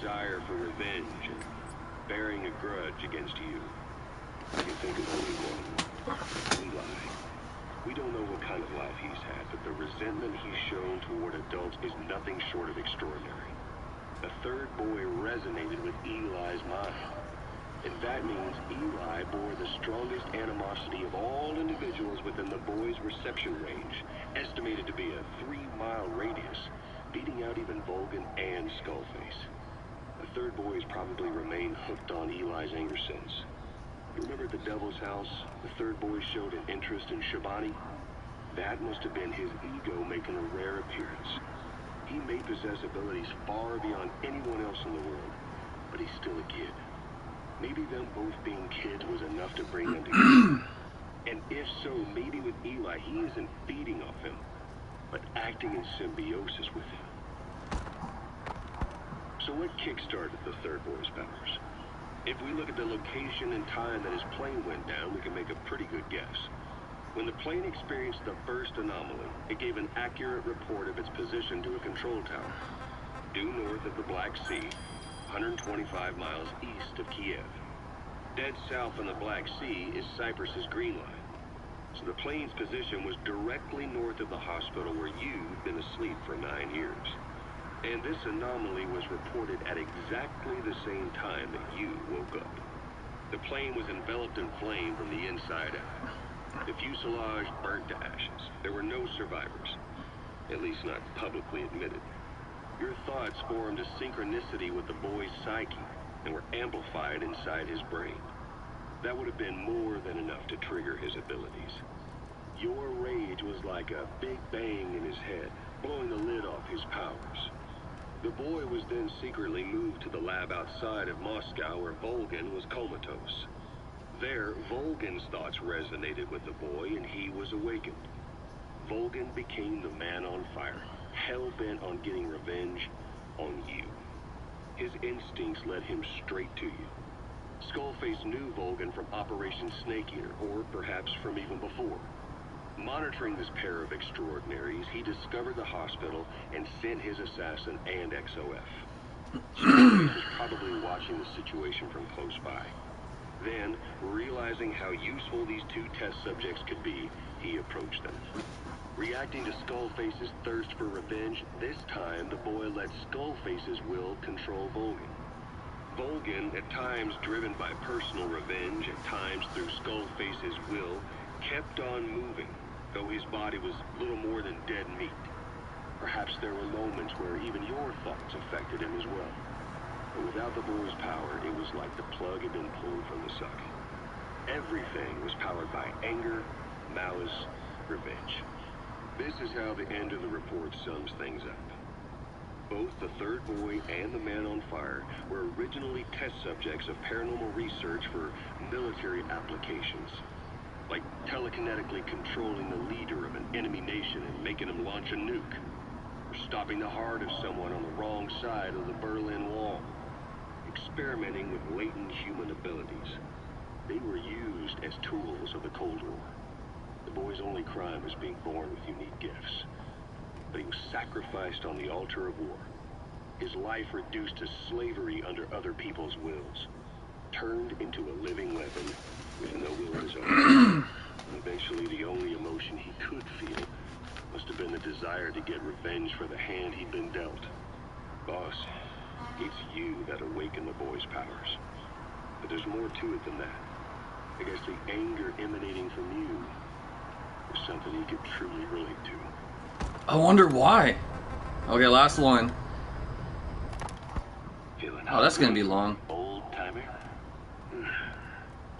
desire for revenge and bearing a grudge against you. I can think of only one. Eli. We don't know what kind of life he's had, but the resentment he's shown toward adults is nothing short of extraordinary. The third boy resonated with Eli's mind. And that means Eli bore the strongest animosity of all individuals within the boy's reception range, estimated to be a 3-mile radius, beating out even Vulcan and Skullface. The third boy has probably remained hooked on Eli's anger since. You remember at the Devil's House, the third boy showed an interest in Shabani? That must have been his ego making a rare appearance. He may possess abilities far beyond anyone else in the world, but he's still a kid. Maybe them both being kids was enough to bring them together. And if so, maybe with Eli, he isn't feeding off him, but acting in symbiosis with him. So what kickstarted the third boy's powers? If we look at the location and time that his plane went down, we can make a pretty good guess. When the plane experienced the first anomaly, it gave an accurate report of its position to a control tower, due north of the Black Sea, 125 miles east of Kiev. Dead south on the Black Sea is Cyprus's Green Line. So the plane's position was directly north of the hospital where you'd been asleep for 9 years. And this anomaly was reported at exactly the same time that you woke up. The plane was enveloped in flame from the inside out. The fuselage burnt to ashes. There were no survivors, at least not publicly admitted. Your thoughts formed a synchronicity with the boy's psyche and were amplified inside his brain. That would have been more than enough to trigger his abilities. Your rage was like a big bang in his head, blowing the lid off his powers. The boy was then secretly moved to the lab outside of Moscow where Vulcan was comatose. There, Vulcan's thoughts resonated with the boy and he was awakened. Vulcan became the man on fire, hell-bent on getting revenge on you. His instincts led him straight to you. Skullface knew Vulcan from Operation Snake Eater, or perhaps from even before. Monitoring this pair of extraordinaries, he discovered the hospital and sent his assassin and XOF. Skullface was probably watching the situation from close by. Then, realizing how useful these two test subjects could be, he approached them. Reacting to Skullface's thirst for revenge, this time the boy let Skullface's will control Vulcan. Vulcan, at times driven by personal revenge, at times through Skullface's will, kept on moving, though his body was little more than dead meat. Perhaps there were moments where even your thoughts affected him as well. But without the boy's power, it was like the plug had been pulled from the socket. Everything was powered by anger, malice, revenge. This is how the end of the report sums things up. Both the third boy and the man on fire were originally test subjects of paranormal research for military applications, like telekinetically controlling the leader of an enemy nation and making him launch a nuke, or stopping the heart of someone on the wrong side of the Berlin Wall, experimenting with latent human abilities. They were used as tools of the Cold War. The boy's only crime was being born with unique gifts. But he was sacrificed on the altar of war. His life reduced to slavery under other people's wills. Turned into a living weapon with no will of his own. Eventually, the only emotion he could feel must have been the desire to get revenge for the hand he'd been dealt. Boss, it's you that awakened the boy's powers. But there's more to it than that. I guess the anger emanating from you was something he could truly relate to. I wonder why. Okay, last one. Oh, that's gonna be long. Old timer?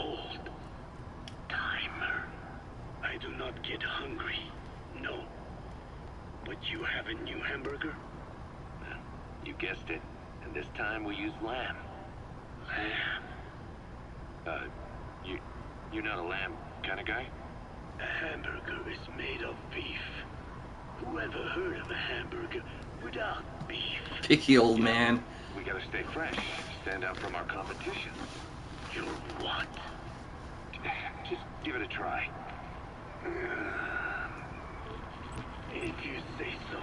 Old timer. I do not get hungry. No. But you have a new hamburger? You guessed it. And this time we use lamb. Lamb? You're not a lamb kind of guy? A hamburger is made of beef. Who ever heard of a hamburger without beef? Picky old man. We gotta stay fresh, stand out from our competition. You're what? Just give it a try. If you say so.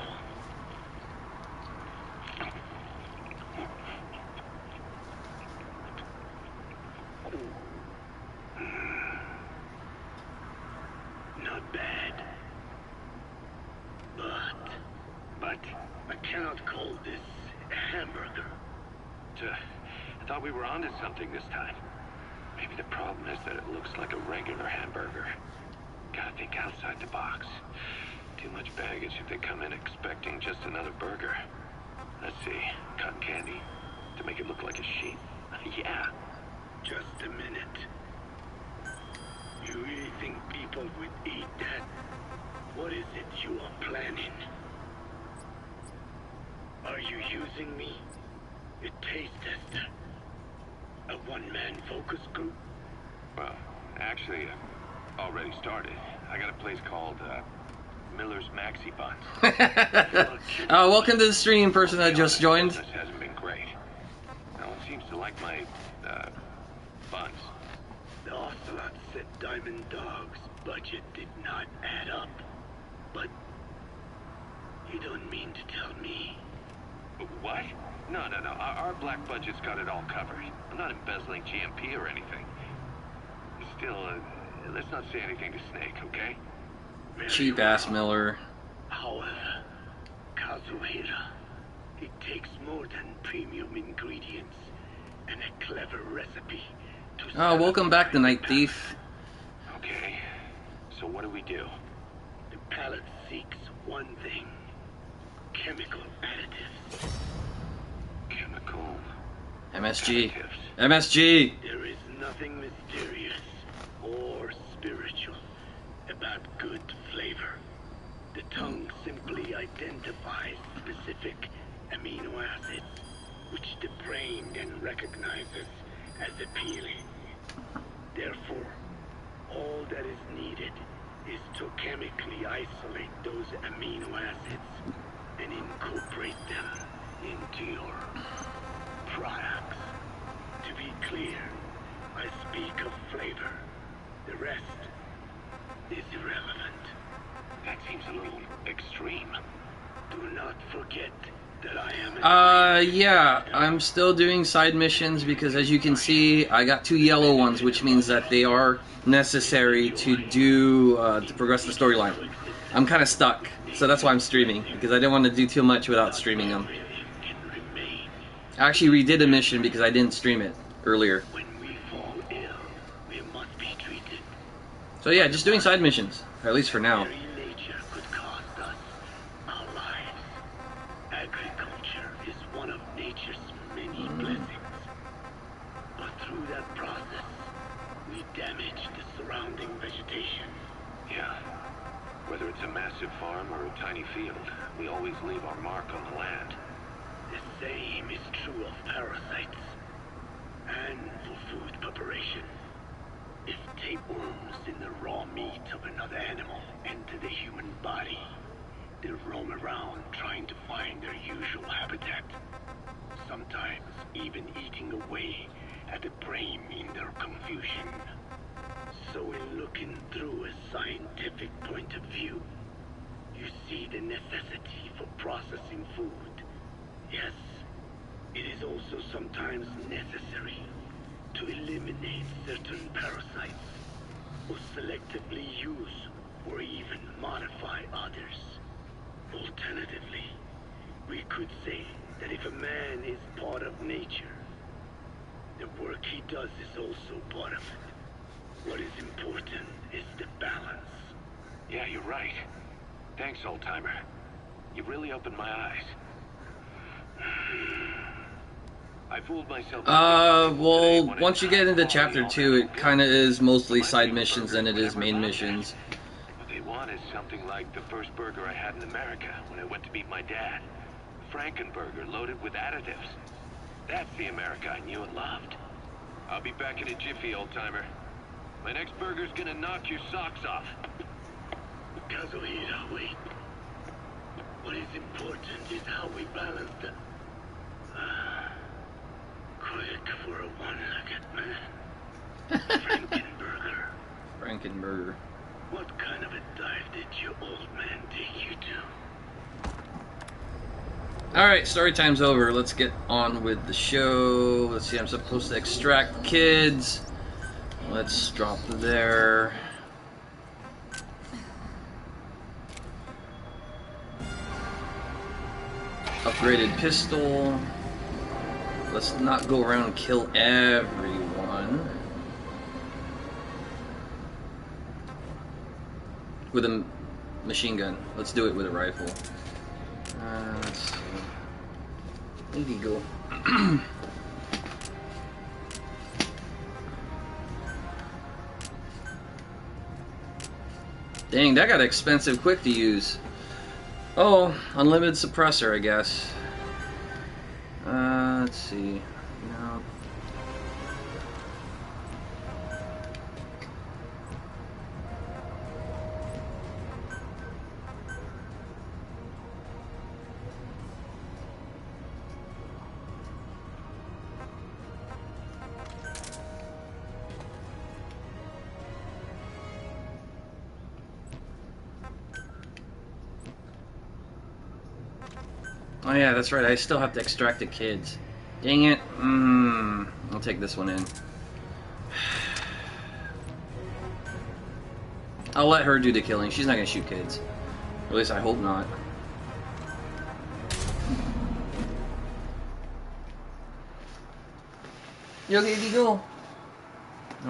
cannot call this a hamburger. I thought we were onto something this time. Maybe the problem is that it looks like a regular hamburger. Gotta think outside the box. Too much baggage if they come in expecting just another burger. Let's see, cotton candy to make it look like a sheep. Yeah. Just a minute. You really think people would eat that? What is it you are planning? Are you using me? A taste tester? A one-man focus group? Well, actually, already started. I got a place called Miller's Maxi Buns. Welcome to the stream, person that just joined. Business hasn't been great. No one seems to like my buns. The Ocelot said Diamond Dog's budget did not add up. But you don't mean to tell me? What? No. Our black budget's got it all covered. I'm not embezzling GMP or anything. Still, let's not say anything to Snake, okay? Cheap ass Miller. However, Kazuhira, it takes more than premium ingredients and a clever recipe to... Oh, welcome back, the Night Thief. Okay, so what do we do? The palate seeks one thing. Chemical additives. Chemical... MSG. additives. MSG! There is nothing mysterious or spiritual about good flavor. The tongue simply identifies specific amino acids, which the brain then recognizes as appealing. Therefore, all that is needed is to chemically isolate those amino acids and incorporate them into your products. To be clear, I speak of flavor. The rest is irrelevant. That seems a little extreme. Do not forget that I am Yeah, I'm still doing side missions because as you can see, I got 2 yellow ones, which means that they are necessary to do, to progress the storyline. I'm kind of stuck, so that's why I'm streaming, because I didn't want to do too much without streaming them. I actually redid a mission because I didn't stream it earlier. When we fall ill, we must be treated. So yeah, just doing side missions, or at least for now. Very nature could cost us our lives. Agriculture is one of nature's many blessings. But through that process, we damage the surrounding vegetation. Yeah. Whether it's a massive farm or a tiny field, we always leave our mark on the land. The same is true of parasites and for food preparation. If tapeworms in the raw meat of another animal enter the human body, they roam around trying to find their usual habitat, sometimes even eating away at the brain in their confusion. So in looking through a scientific point of view, you see the necessity for processing food. Yes, it is also sometimes necessary to eliminate certain parasites, or selectively use or even modify others. Alternatively, we could say that if a man is part of nature, the work he does is also part of it. What is important is the balance. Yeah, you're right. Thanks, old-timer. You really opened my eyes. I fooled myself. Well, once you get into chapter 2, it kind of is mostly side missions than it is main missions. What they want is something like the first burger I had in America when I went to meet my dad. Frankenburger loaded with additives. That's the America I knew and loved. I'll be back in a jiffy, old-timer. My next burger's gonna knock your socks off. Kazuhira, wait. What is important is how we balance the... quick for a one-legged man. Frankenburger. Frankenburger. What kind of a dive did your old man take you to? Alright, story time's over. Let's get on with the show. Let's see, I'm supposed to extract kids. Let's drop there. Upgraded pistol. Let's not go around and kill everyone. With a machine gun. Let's do it with a rifle. Let's see. Illegal. Dang, that got expensive quick to use. Oh, unlimited suppressor, I guess. Let's see. No. Oh yeah, that's right. I still have to extract the kids. Dang it. I'll take this one in. I'll let her do the killing. She's not gonna shoot kids. At least I hope not. You okay, Eagle?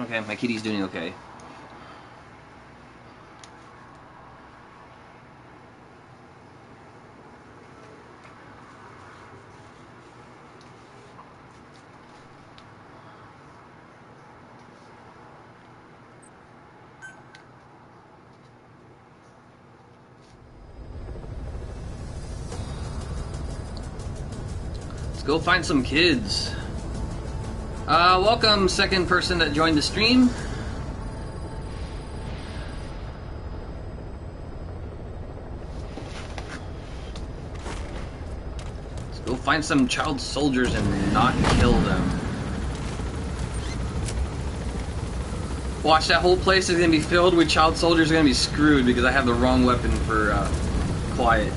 Okay, my kitty's doing okay. Let's go find some kids. Welcome, second person that joined the stream. Let's go find some child soldiers and not kill them. Watch, that whole place is gonna be filled with child soldiers. Are gonna be screwed because I have the wrong weapon for quiet.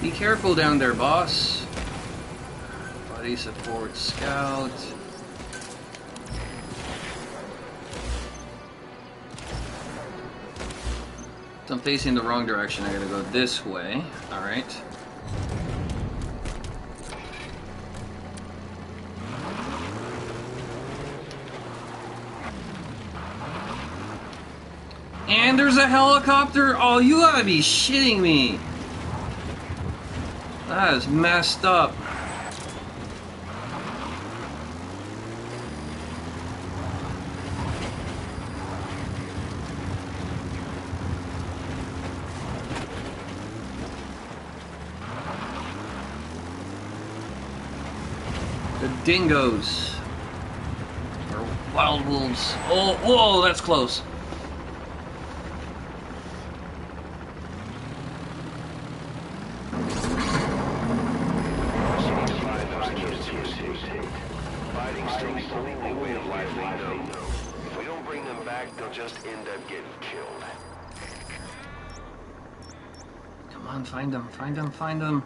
Be careful down there, boss. Body support scout. So I'm facing the wrong direction. I gotta go this way. Alright. And there's a helicopter? Oh, you gotta be shitting me. That is messed up. The dingoes. Or wild wolves. Oh, whoa, that's close. Find them, find them, find them.